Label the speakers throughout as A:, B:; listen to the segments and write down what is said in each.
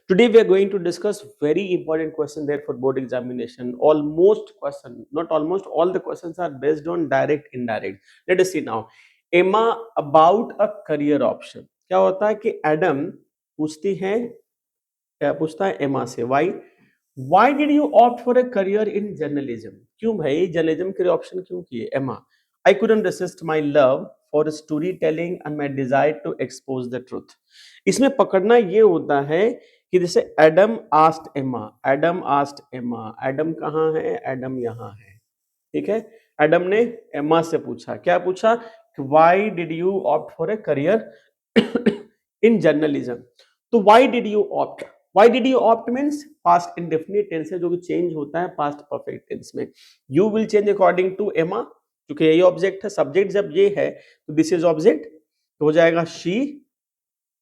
A: Today we are going to discuss very important question there for board examination. Almost question, not almost, all the questions are based on direct, indirect. Let us see now. Emma about a career option. क्या होता है कि Adam पूछती है, क्या पूछता है Emma से, why did you opt for a career in journalism? क्यों भाई जर्नलिज्म के ऑप्शन क्यों किए? Emma, I couldn't resist my love for story telling and my desire to expose the truth. इसमें पकड़ना ये होता है कि जैसे Adam asked Emma, Adam asked Emma, Adam कहाँ है? एडम यहाँ है, ठीक है। एडम ने एमा से पूछा, क्या पूछा? Why did you opt for a career in journalism. तो why did you opt, why did you opt means past indefinite tense है जो कि चेंज होता है पास्ट परफेक्ट टेंस में। You will change according to Emma, क्योंकि यही object है। सब्जेक्ट जब ये है तो दिस इज ऑब्जेक्ट, तो हो जाएगा she.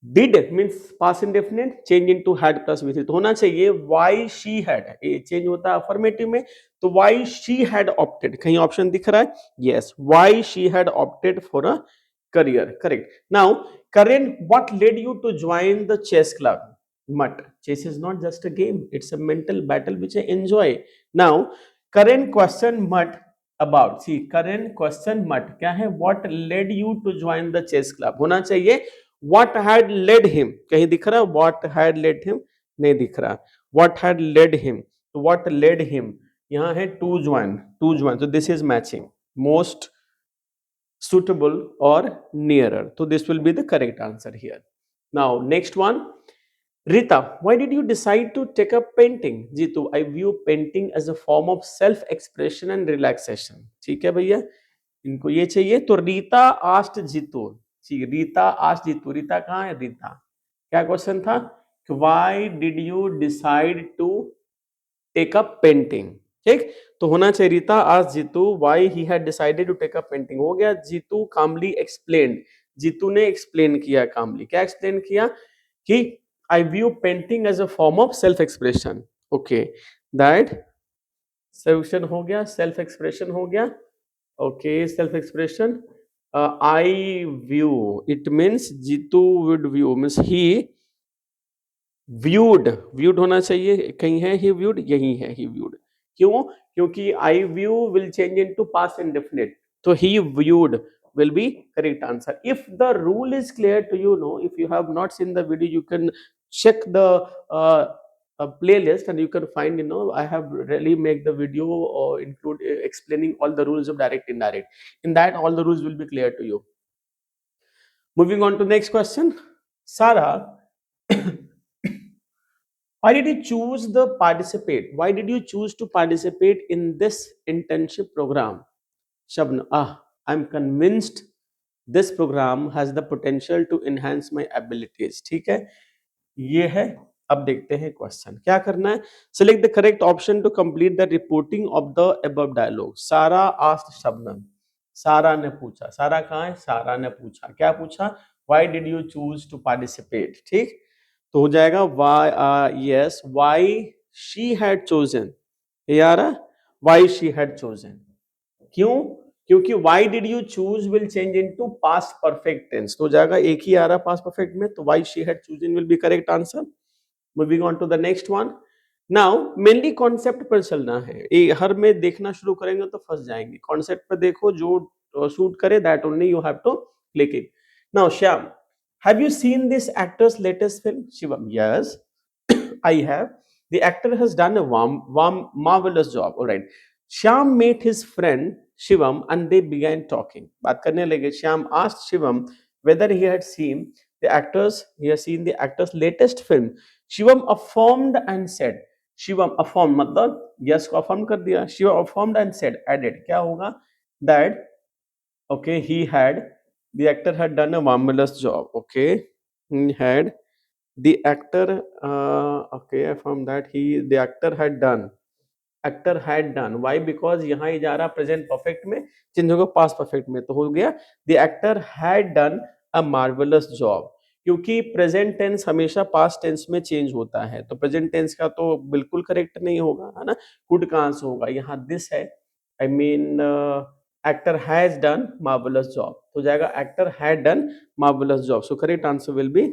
A: Did means past indefinite, change into had plus we three, तो होना चाहिए वाई शी हैड, ये चेंज होता है अफर्मेटिव में, तो वाई शी हैड ऑप्टेड। कहीं ऑप्शन दिख रहा है? Yes, why she had opted for a career, correct. Now Karan, what led you to join the chess club? But chess is not just a game, it's a mental battle which I enjoy. Now Karan question Mutt about, see Karan question Mutt क्या है? What led you to join the chess club होना चाहिए what had led him। कहीं दिख रहा है what had led him? नहीं दिख रहा। what had led him, तो what led him यहाँ है to join, to join, so this is matching, most suitable or nearer, so this will be the correct answer here. Now next one, Rita, why did you decide to take up painting? Jitu, I view painting as a form of self expression and relaxation। ठीक है भैया, इनको ये चाहिए। तो Rita asked Jitu, ठीक, Rita asked Jitu, Rita कहाँ है? रीता, क्या क्वेश्चन था? Why did you decide to take up painting, ठीक। तो होना चाहिए रीता आज Jitu why he had decided to take up painting, हो गया। जीतू कामली एक्सप्लेन्ड, जीतू ने एक्सप्लेन किया कामली, क्या एक्सप्लेन किया? कि I view painting as a form of self expression, okay, that solution हो गया, सेल्फ एक्सप्रेशन हो गया, okay, self expression. I view, it means Jitu would view means he viewed, viewed होना चाहिए, कहीं है ही व्यूड, यही है ही व्यूड। क्यों? क्योंकि eye view will change into past indefinite, तो ही viewed will be correct answer. If the rule is clear to you, no, if you have not seen the video, you can check the uh, playlist and you can find, I have really make the video or include explaining all the rules of direct indirect. In that all the rules will be clear to you. Moving on to next question, Sarah, why did you choose the participate? Why did you choose to participate in this internship program? Shabna, I'm convinced this program has the potential to enhance my abilities। ठीक है, ये है। अब देखते हैं question, क्या करना है? Select the correct option to complete the reporting of the above dialogue. सारा asked शबनम, सारा ने पूछा, सारा कहाँ है? सारा ने पूछा, क्या पूछा? Why did you choose to participate? ठीक, तो हो जाएगा why, yes, why she had chosen, ये आ रहा, why she had chosen, क्यों? क्योंकि why did you choose will change into past perfect tense, तो हो जाएगा एक ही आ रहा past perfect में, तो why she had chosen will be correct answer. Moving on to the next one. Now mainly concept पर चलना है, ये हर में देखना शुरू करेंगे तो फंस जाएंगे। कॉन्सेप्ट पर देखो, जो सूट करे that only you have to click it. Now Shyam, have you seen this actor's latest film? Shivam, yes, I have. The actor has done a marvelous job. All right. Shyam met his friend Shivam and they began talking. बात करने लगे। Shyam asked Shivam whether he had seen he has seen the actor's latest film. Shivam affirmed and said, Shivam affirmed मतलब yes को affirm कर दिया। Shivam affirmed and said, added, क्या होगा? That okay, the actor had done a marvelous job. Okay, he had the actor okay, from that the actor had done, why? Because यहाँ ही जा रहा present perfect में, change होगा past perfect में, तो हो गया the actor had done a marvelous job। क्योंकि प्रेजेंट टेंस हमेशा पास्ट टेंस में चेंज होता है, तो प्रेजेंट टेंस का तो बिल्कुल करेक्ट नहीं होगा, है ना। कुड कहाँ से होगा? यहाँ दिस है, I mean actor has done marvellous job, तो जाएगा actor had done marvellous job, so correct answer will be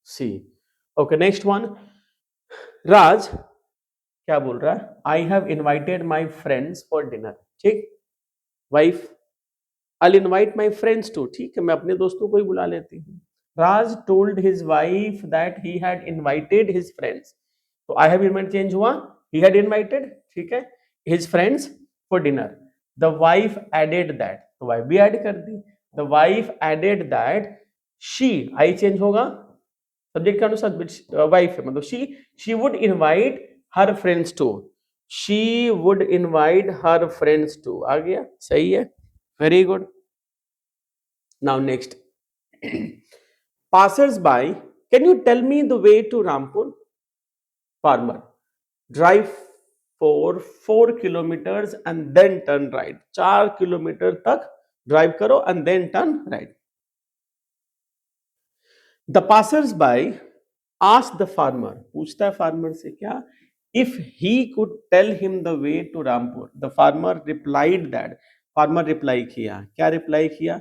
A: C. Okay next one, Raj क्या बोल रहा है, I have invited my friends for dinner, ठीक, wife, I invite my friends too, ठीक है, मैं अपने दोस्तों को ही बुला लेती हूँ। Raj told his wife that he had invited his friends, तो आई हैव इनवाइटेड चेंज हुआ, ही हैड इनवाइटेड, ठीक है, his friends for dinner, the wife added that, तो वाइफ भी ऐड कर दी, the wife added that she, I change होगा subject के अनुसार, वाइफ है मतलब she would invite her friends too, she would invite her friends too, आ गया, सही है, very good. Now next, passers by, can you tell me the way to Rampur? Farmer, drive for 4 kilometers and then turn right, 4 kilometre तक drive करो and then turn right. The passers by asked the farmer, पूछता है farmer से क्या, if he could tell him the way to Rampur. The farmer replied that, farmer reply किया, क्या reply किया,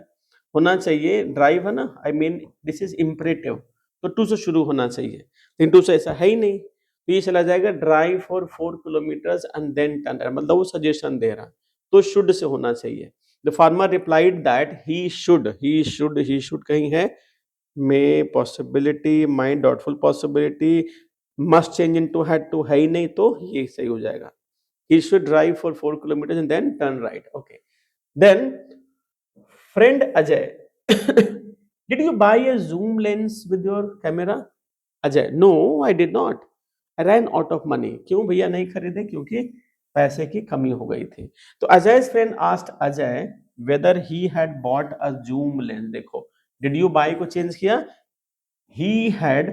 A: होना चाहिए ड्राइव है ना, I mean this is imperative, तो टू से शुरू होना चाहिए, लेकिन टू से ऐसा है ही नहीं, तो ये चला जाएगा drive for 4 kilometres and then turn, मतलब वो सजेशन दे रहा, तो शुड से होना चाहिए। The farmer replied that he should कहीं है, may possibility, mind doubtful possibility, must change into had to है ही नहीं, तो ये सही हो जाएगा, he should drive for 4 kilometers and then turn right. Okay, then friend Ajay, did you buy a zoom lens with your camera? Ajay, no, I did not, I ran out of money. क्यों भैया नहीं खरीदे, क्योंकि पैसे की कमी हो गई थी। तो Ajay's friend asked Ajay whether he had bought a zoom lens, देखो did you buy को चेंज किया, he had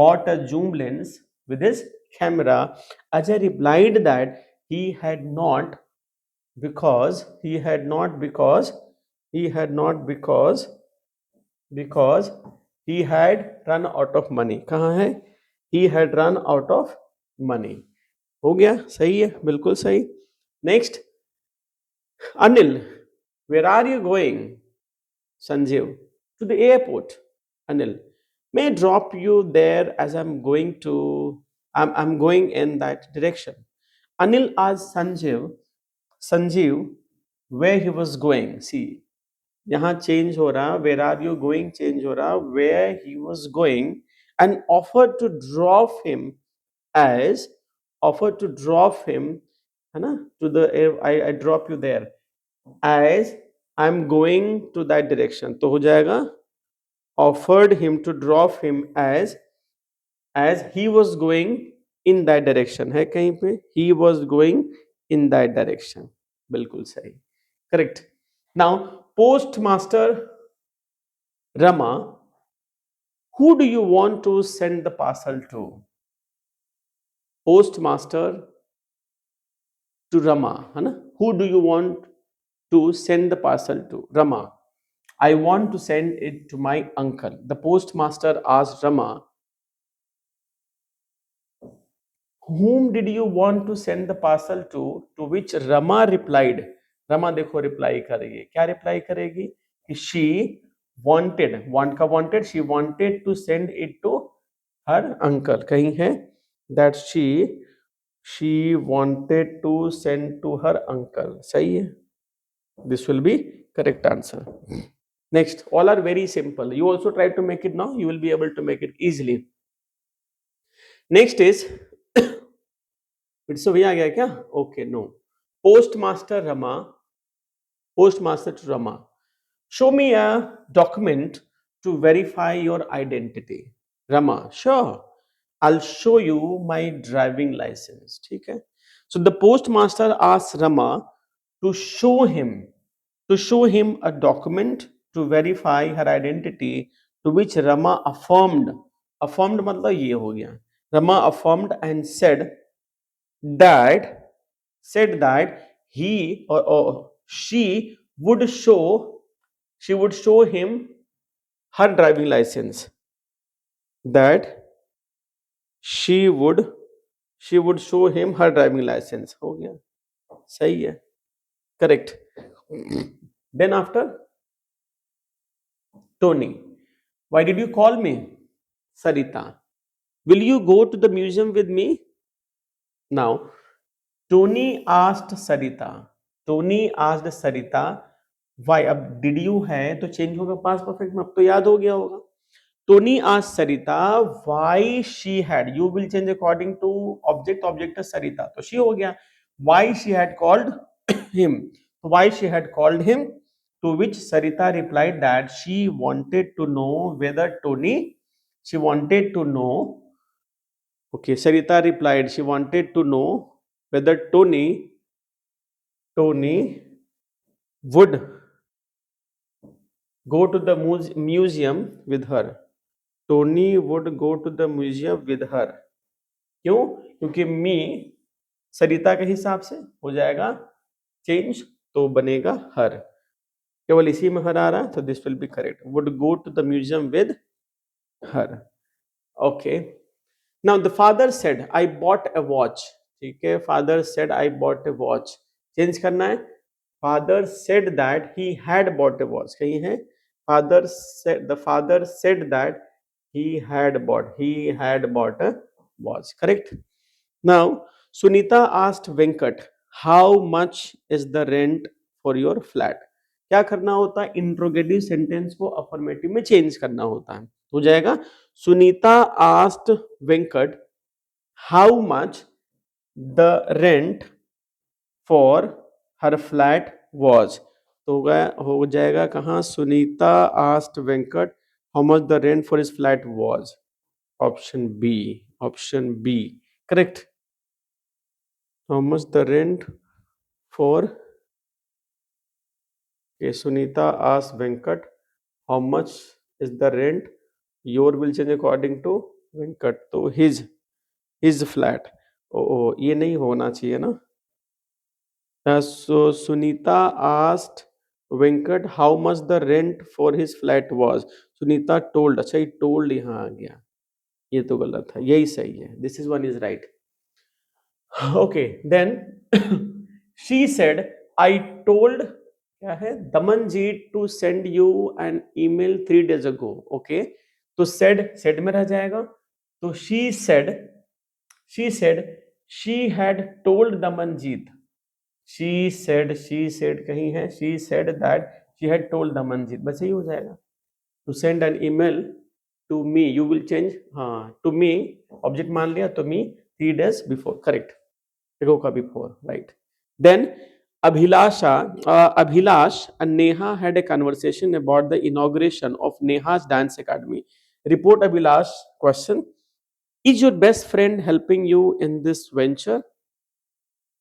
A: bought a zoom lens with his camera. Ajay replied that he had not, because he had not because he had not because he had run out of money, कहाँ है, he had run out of money, हो गया, सही है, बिल्कुल सही। Next, Anil, where are you going? Sanjeev, to the airport. Anil, may I drop you there as I'm going in that direction. Anil asked Sanjeev where he was going. See, यहाँ change हो रहा, where are you going change हो रहा, where he was going, and as offer to drop him, है ना, to the I drop you there as I am going to that direction, तो हो जाएगा offered him to drop him as he was going in that direction, है कहीं पे, he was going in that direction, बिल्कुल सही, correct. Now postmaster Rama, who do you want to send the parcel to? Postmaster to Rama, है ना, who do you want to send the parcel to? Rama, I want to send it to my uncle. The postmaster asked Rama, whom did you want to send the parcel to which Rama replied, Rama देखो reply करेगी, क्या reply करेगी कि she wanted, want का wanted, she wanted to send it to her uncle, कहीं है that she wanted to send to her uncle, सही है, this will be correct answer. Next, all are very simple, you also try to make it now, you will be able to make it easily. Next is फिर से वही आ गया क्या, okay, no, postmaster Rama, postmaster to Rama, show me a document to verify your identity. Rama, sure, I'll show you my driving license, ठीक है। So the postmaster asked Rama to show him a document to verify her identity, to which Rama affirmed मतलब ये हो गया, Rama affirmed and said that he or she would show him her driving license, that she would show him her driving license, हो गया, सही है, correct. Then after, Tony, why did you call me? Sarita, will you go to the museum with me? Now Tony asked Sarita, Tony asked Sarita why. अब did you है तो change होगा past perfect में, अब तो याद हो गया होगा. Tony asked Sarita why she had. You will change according to object. Object is Sarita. तो she हो गया. Why she had called him. Why she had called him. To which Sarita replied that she wanted to know whether Tony. She wanted to know. Okay, Sarita replied she wanted to know whether Tony would go to the museum with her. Tony would go to the museum with her. क्यों? क्योंकि मी सरिता के हिसाब से हो जाएगा change, तो बनेगा हर. केवल इसी में हर आ रहा है, तो this will be correct. Would go to the museum with her. Okay. Now the father said I bought a watch. ठीक है, father said I bought a watch. Change करना है. Father said that he had bought a watch. कहीं है father said, the father said that he had bought a watch. Correct. Now Sunita asked Venkat how much is the rent for your flat. क्या करना होता है, interrogative sentence को affirmative में change करना होता है. हो जाएगा Sunita asked Venkat how much the rent for her flat was. तो हो जाएगा कहाँ, Sunita asked Venkat how much the rent for his flat was. Option B. Option B. Correct. How much the rent for. Okay, Sunita asked Venkat how much is the rent. Your will change according to Venkat. तो his flat. Oh, ये नहीं होना चाहिए ना. So Sunita asked Venkat how much the rent for his flat was. Sunita told. अच्छा ये told यहाँ आ गया, ये तो गलत है, यही सही है. This is one is right. Okay then she said I told, क्या है, Damanjeet to send you an email 3 days ago. ओके, तो सेड में रह जाएगा. तो she said she had told Damanjeet. She said कहीं है, she said that she had told Damanjeet, बस यही हो जाएगा. To send an email to me, you will change, हाँ टू मी ऑब्जेक्ट मान लिया, तो मी 3 days बिफोर. करेक्ट, एगो का before, right. Then Abhilash and Neha had a conversation about the inauguration of Neha's dance academy. Report Abhilash question. Is your best friend helping you in this venture?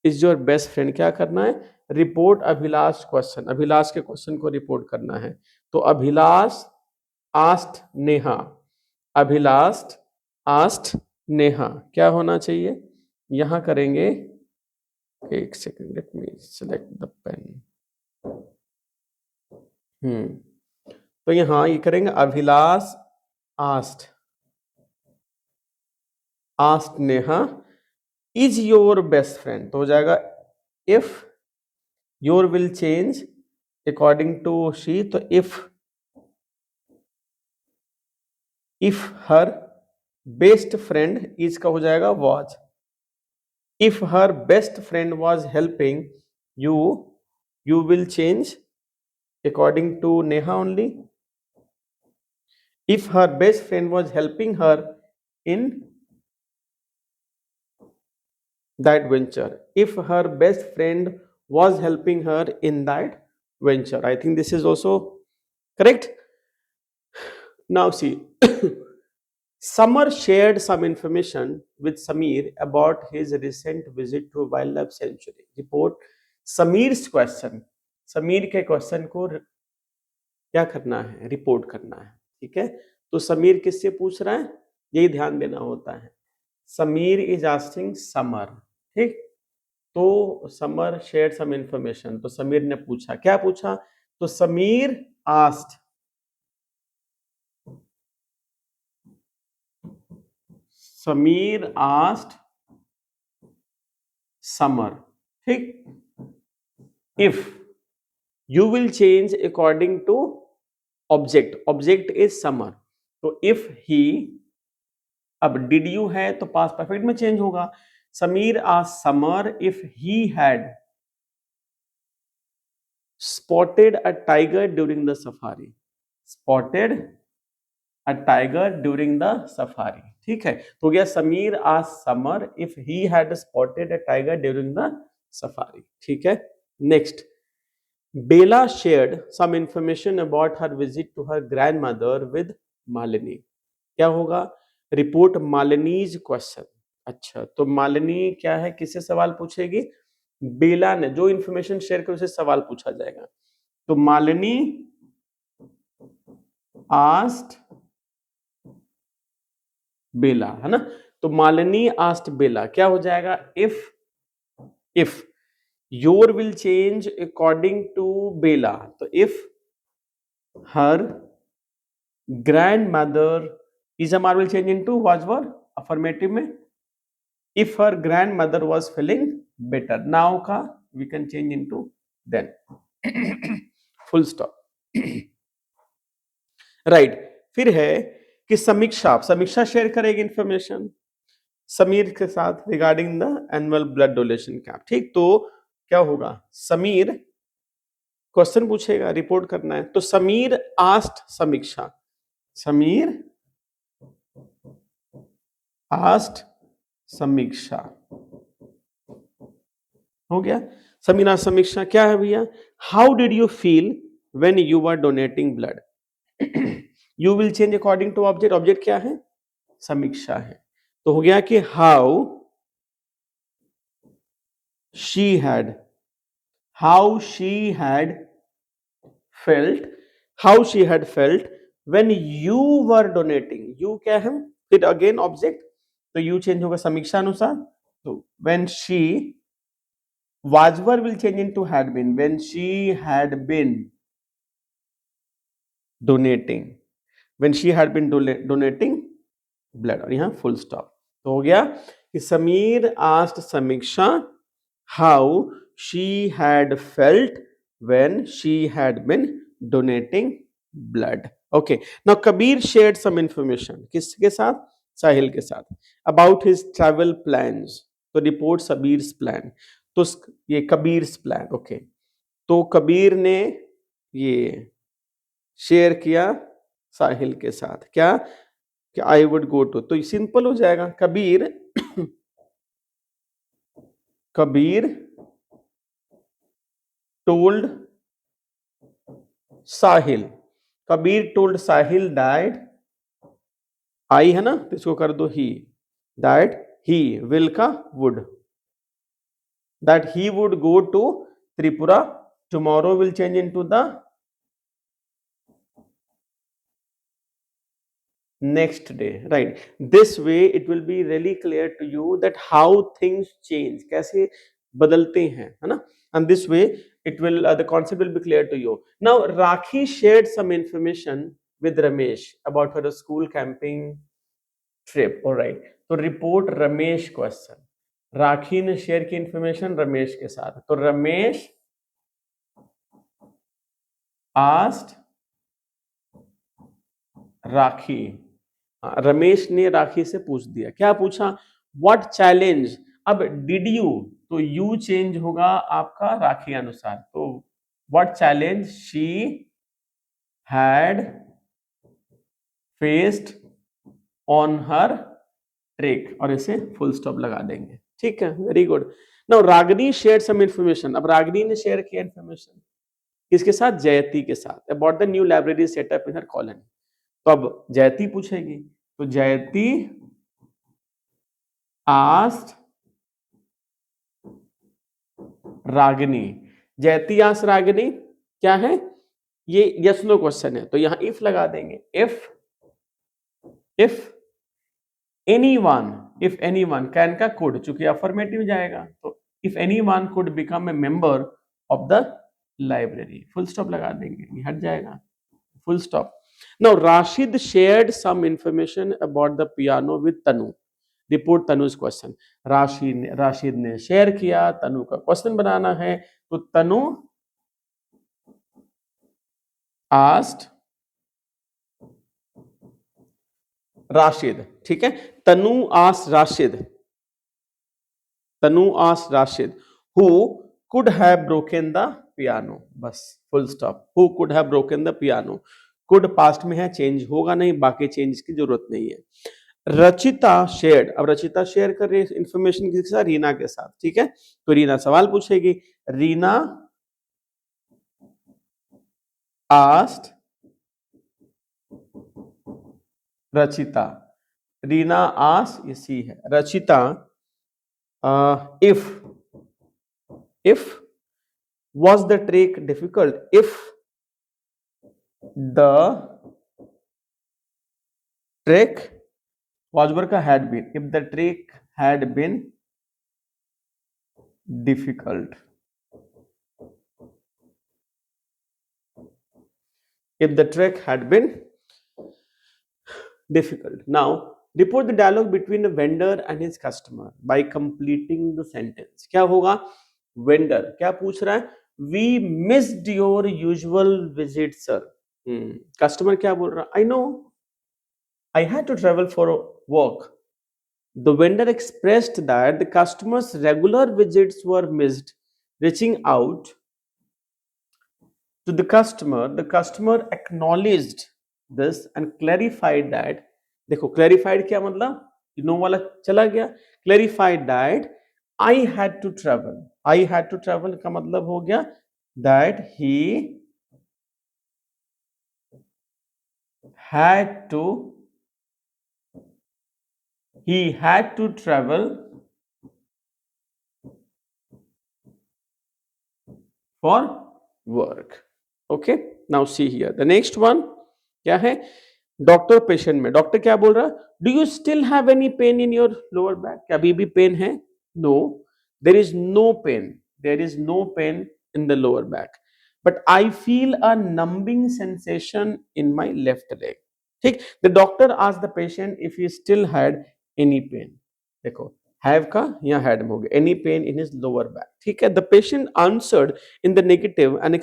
A: Is your best friend, क्या करना है, report Abhilash question. Abhilash के question को report करना है. तो Abhilash asked Neha, Abhilash asked Neha, क्या होना चाहिए, यहां करेंगे, एक second, let me select the pen. तो यहां ये करेंगे Abhilash asked Neha is your best friend. तो हो जाएगा if your will change according to she. तो if her best friend is का हो जाएगा was. If her best friend was helping you, you will change according to Neha only. If her best friend was helping her in that venture. If her best friend was helping her in that venture. I think this is also correct. Now see. Samar shared some information with Samir about his recent visit to wildlife sanctuary. Report Samir's question. Sameer के question को क्या करना है, report करना है. ठीक है, तो समीर किससे पूछ रहा है, यही ध्यान देना होता है. Sameer is asking summer. ठीक, तो समर शेयर सम इंफॉर्मेशन. तो समीर ने पूछा, क्या पूछा, तो Sameer asked, Sameer asked summer. ठीक, if you will change according to object. Object is summer. तो इफ ही अब डिड यू है तो पास्ट परफेक्ट में चेंज होगा. Sameer asked summer if he had spotted a tiger during the safari. Spotted a tiger during the safari. ठीक है, तो गया Sameer asked summer if he had spotted a tiger during the safari. ठीक है, next. Bella shared some information about her visit to her grandmother with Malini. क्या होगा? Report Malini's question. अच्छा, तो मालिनी क्या है, किससे सवाल पूछेगी? बेला ने जो इंफॉर्मेशन शेयर कर उसे सवाल पूछा जाएगा. तो मालिनी आस्क्ड बेला, है ना. तो मालिनी आस्क्ड बेला क्या हो जाएगा? If your will change according to Bela, तो if her grandmother is a will change into was were affirmative में. If her grandmother was feeling better, now का we can change into then. Full stop. Right. फिर है कि समीक्षा share करेगी information Sameer के साथ regarding the annual blood donation camp. ठीक, तो क्या होगा? समीर क्वेश्चन पूछेगा, रिपोर्ट करना है. तो समीर आस्क्ड समीक्षा. समीर आस्क्ड समीक्षा हो गया. समीरा समीक्षा क्या है भैया? How did you feel when you are donating blood? You will change according to object. Object क्या है? समीक्षा है. तो हो गया कि how she had felt when you were donating. You क्या है? फिर अगेन ऑब्जेक्ट, तो यू चेंज होगा समीक्षा अनुसार. तो when she was were will change into had been. When she had been donating. When she had been donating blood. और यहां full stop. तो हो गया कि Sameer asked Samiksha how she had felt when she had been donating blood. Okay, now Kabir shared some information. किसके साथ? साहिल के साथ. About his travel plans. तो रिपोर्ट सबीर्स प्लान. तो ये कबीर्स प्लान. ओके, तो कबीर ने ये शेयर किया साहिल के साथ. क्या? कि आई वुड गो टू. तो सिंपल हो जाएगा. Kabir told Sahil. Kabir told Sahil that I है ना, तो इसको कर दो ही. दैट ही विल का would. That he would go to Tripura tomorrow will change into the next day. Right, this way it will be really clear to you that how things change, कैसे बदलते हैं, है ना. And this way it will the concept will be clear to you. Now Rakhi shared some information with Ramesh about her school camping trip. All right, तो report Ramesh question. राखी ने share की information Ramesh के साथ. तो रमेश आस्क्ड राखी. रमेश ने राखी से पूछ दिया. क्या पूछा? What challenge. अब डिड यू, तो यू चेंज होगा आपका राखी अनुसार. तो what challenge she had faced on her trick. और इसे फुल स्टॉप लगा देंगे. ठीक है, very good. Now Ragini share some information. अब रागिनी ने शेयर किया इंफॉर्मेशन किसके साथ? जयती के साथ. About the new library setup in her colony. तो अब जयती पूछेगी. तो जयती आस्क्ड रागिनी. जयती आस्क्ड रागिनी क्या है? ये यस नो क्वेश्चन है, तो यहां इफ लगा देंगे. इफ एनीवन कैन का कुड, चूंकि अफर्मेटिव जाएगा, तो if anyone could become a member of the library. Full stop लगा देंगे, ये हट जाएगा. Full stop. Now Rashid shared some information about the piano with Tanu. Report Tanu's question. Rashid ने शेयर किया. तनु का क्वेश्चन बनाना है. तो तनु asked राशिद, ठीक है। तनु आस राशिद, तनु आस Rashid who could have broken the piano, बस full stop. Who could have broken the piano, could past में है, चेंज होगा नहीं, बाकी चेंज की जरूरत नहीं है। रचिता शेयर्ड, अब रचिता शेयर कर रही है इंफॉर्मेशन किसके साथ, रीना के साथ, ठीक है। तो रीना सवाल पूछेगी, रीना आस्ट रचिता, रीना आस ये सी है, Rachita if was the trick difficult, if the trick was work had been, if the trick had been difficult, if the trick had been difficult. Now report the dialogue between the vendor and his customer by completing the sentence. क्या होगा, vendor क्या पूछ रहा है, we missed your usual visit sir. Customer क्या बोल रहा है, I know I had to travel for work. The vendor expressed that the customer's regular visits were missed. Reaching out to the customer acknowledged this and clarified that, देखो clarified क्या मतलब, no वाला चला गया, clarified that I had to travel का मतलब हो गया that he had to travel for work. Okay, now see here the next one क्या है, डॉक्टर पेशेंट में, डॉक्टर क्या बोल रहा है, do you still have any pain in your lower back, क्या अभी भी पेन है, no there is no pain, there is no pain in the lower back, but I feel a numbing sensation in my left leg, ठीक। The doctor asked the patient if he still had any pain, देखो have का यहाँ had में हो गया, any pain in his lower back, ठीक है। The patient answered in the negative and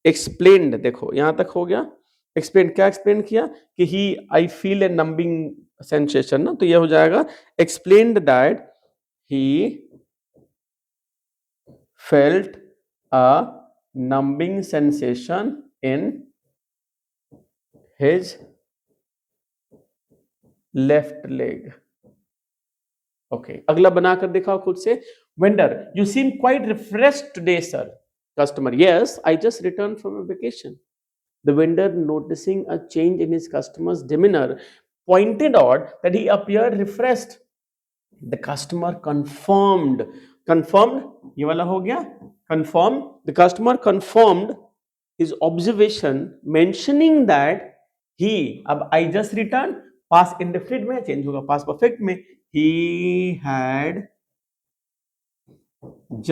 A: explained, देखो यहां तक हो गया, एक्सप्लेन क्या एक्सप्लेन किया कि he I feel a numbing sensation ना, तो ये हो जाएगा explained that he felt a numbing sensation in his left leg. Okay, अगला बनाकर दिखाओ खुद से, vendor you seem quite refreshed today sir, customer yes I just returned from a vacation. The vendor, noticing a change in his customer's demeanor, pointed out that he appeared refreshed. The customer confirmed ये वाला हो गया confirmed, the customer confirmed his observation mentioning that he, अब I just returned past indefinite में change होगा past perfect में, he had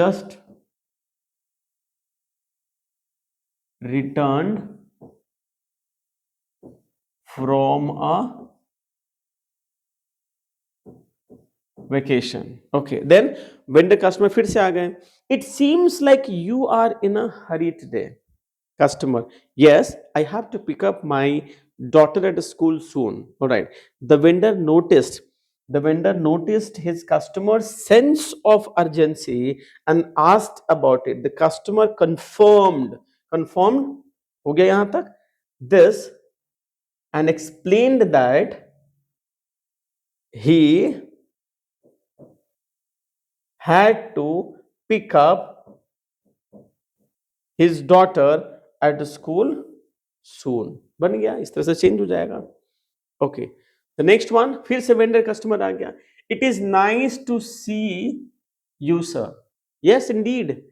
A: just returned from a vacation. Okay, then when the customer फिर से आ गए, it seems like you are in a hurry today. Customer, yes I have to pick up my daughter at school soon. All right, the vendor noticed his customer's sense of urgency and asked about it. The customer confirmed हो गया यहां तक this and explained that he had to pick up his daughter at school soon. बन गया, इस तरह से change हो जाएगा। ओके, द नेक्स्ट वन, फिर से वेंडर कस्टमर आ गया, it is nice to see you sir, yes indeed,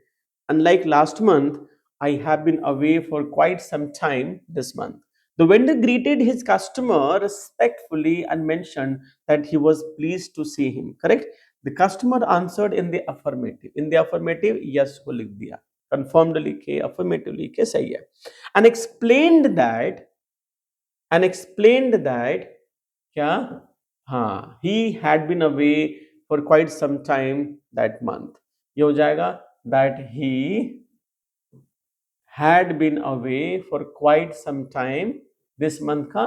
A: unlike last month I have been away for quite some time this month. The vendor greeted his customer respectfully and mentioned that he was pleased to see him. Correct? The customer answered in the affirmative. In the affirmative, yes को लिख दिया, confirmed लिखे, affirmative लिखे, सही है। And explained that क्या, हाँ, he had been away for quite some time that month, ये हो जाएगा that he had been away for quite some time. This month ka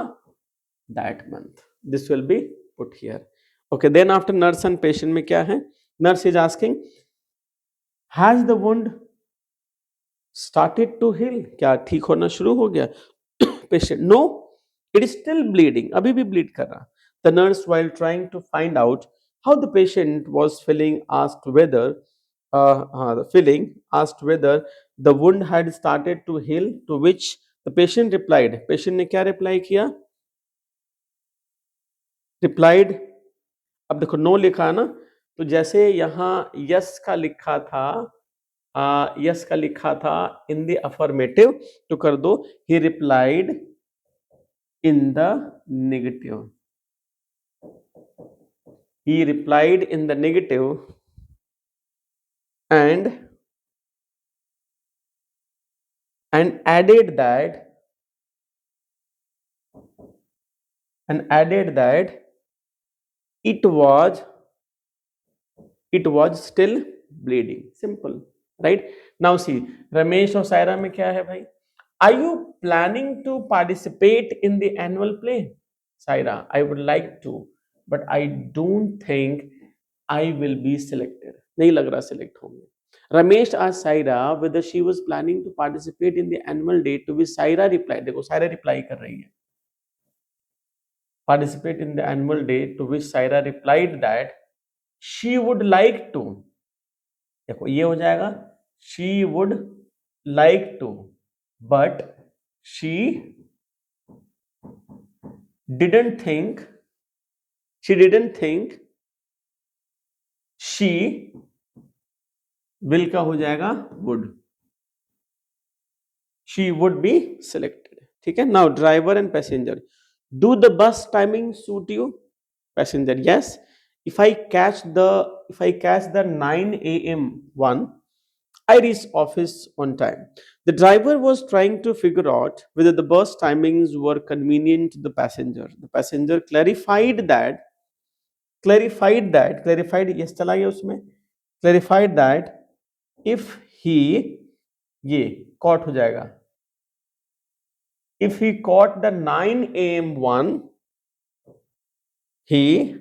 A: that month. This will be put here. Okay, then after nurse and patient में क्या है? Nurse is asking, has the wound started to heal? क्या ठीक होना शुरू हो गया? Patient, no, it is still bleeding. अभी भी bleed कर रहा. The nurse, while trying to find out how the patient was feeling, asked whether the wound had started to heal. To which the patient replied. Patient ने क्या reply किया? Replied. अब देखो no लिखा है ना, तो जैसे यहाँ यस का लिखा था, यस का लिखा था इन द अफर्मेटिव, तो कर दो ही replied in the negative. He replied in the negative and added that it was still bleeding. Simple, right? Now see, Ramesh और सायरा में क्या है भाई? Are you planning to participate in the annual play? Saira, I would like to, but I don't think I will be selected. नहीं लग रहा select होंगे. Ramesh asked Saira whether she was planning to participate in the annual day, to which Saira replied. देखो Saira reply कर रही है. Participate in the annual day, to which Saira replied that she would like to. देखो ये हो जाएगा she would like to, but she didn't think she will का हो जाएगा would. She would be selected. ठीक है. Now driver and passenger. Do the bus timing suit you? Passenger, yes. If I catch the 9 a.m. one, I reach office on time. The driver was trying to figure out whether the bus timings were convenient to the passenger. The passenger clarified yes चला गया उसमें, clarified that if he, ये caught हो जाएगा, if he caught the 9 a.m. one, he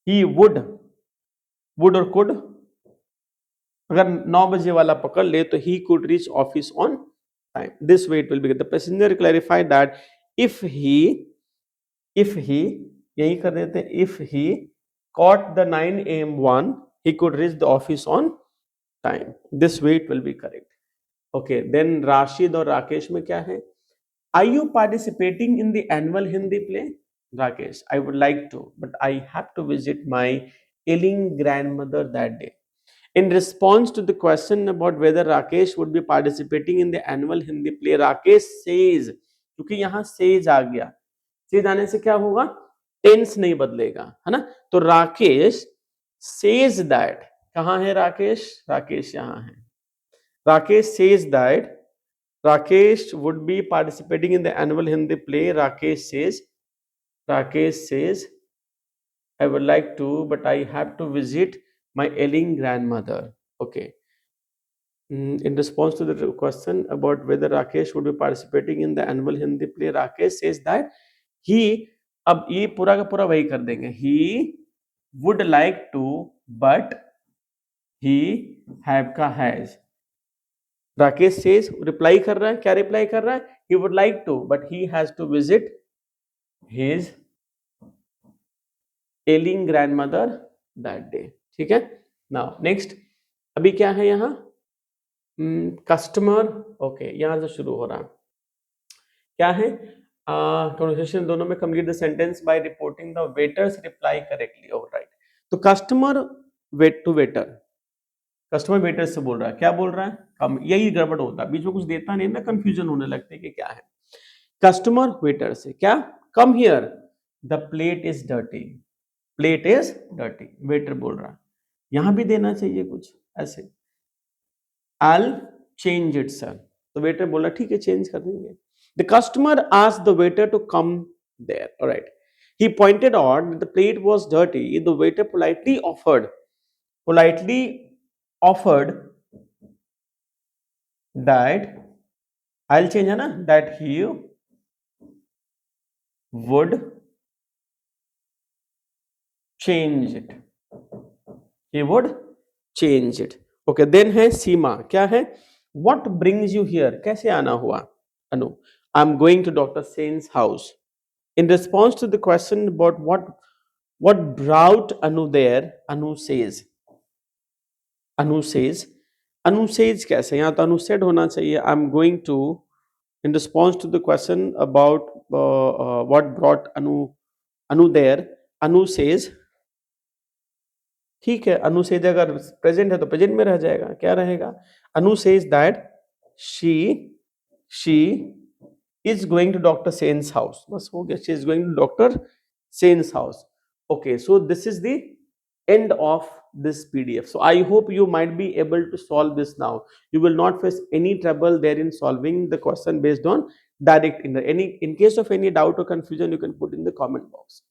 A: would और could, अगर 9 बजे वाला पकड़ ले तो he could reach office on time. This way it will be. The passenger clarified that if he यही कर देते, if he caught the 9 a.m. one, he could reach the office on time. This way it will be correct. Okay, then Rashid और राकेश में क्या है? Are you participating in the annual Hindi play? Rakesh, I would like to, but I have to visit my ailing grandmother that day. In response to the question about whether Rakesh would be participating in the annual Hindi play, Rakesh says, क्योंकि यहाँ says आ गया, says आने से क्या होगा? Tense नहीं बदलेगा, है ना? तो राकेश says that, कहाँ है राकेश? राकेश यहाँ है. Rakesh says that Rakesh would be participating in the annual Hindi play. Rakesh says, I would like to, but I have to visit my ailing grandmother. Okay. In response to the question about whether Rakesh would be participating in the annual Hindi play, Rakesh says that he, अब ये पूरा का पूरा वही कर देंगे, he would like to, but he have का has. Rakesh says reply कर रहा है, क्या रिप्लाई कर रहा है? He would like to, but he has to visit his ailing grandmother that day. ठीक है. नाउ नेक्स्ट, अभी क्या है यहाँ? कस्टमर. ओके, यहां से शुरू हो रहा है. क्या है? कन्वर्सेशन दोनों में complete the sentence by reporting the waiter's reply correctly. Alright. तो customer wait to waiter, customer waiter से बोल रहा है, क्या बोल रहा है? कम. यही गड़बड़ होता है, बीच में कुछ देता नहीं ना, कंफ्यूजन होने लगते हैं कि क्या है. कस्टमर वेटर से क्या? Come here, the plate is dirty. Plate is dirty, waiter बोल रहा है. यहां भी देना चाहिए कुछ ऐसे, I'll change it sir. तो वेटर बोला ठीक है, चेंज कर देंगे. The customer asked the waiter to come there. Alright. He pointed out that the plate was dirty. The waiter politely offered that I'll change है ना, that he would change it, he would change it. Okay, then है सीमा, क्या है? What brings you here, कैसे आना हुआ? अनु, I'm going to Dr. Sen's house. In response to the question about what brought Anu there, Anu says Anu says कैसे? यहाँ तो Anu said होना चाहिए, I'm going to. In response to the question about what brought Anu there, Anu says, ठीक है, अनु says अगर present है तो प्रेजेंट में रह जाएगा, क्या रहेगा? Anu says that she she is going to doctor Sen's house, बस हो गया, she is going to doctor Sen's house. Okay, so this is the end of this PDF. So I hope you might be able to solve this now. You will not face any trouble there in solving the question based on direct in case of any doubt or confusion, you can put in the comment box.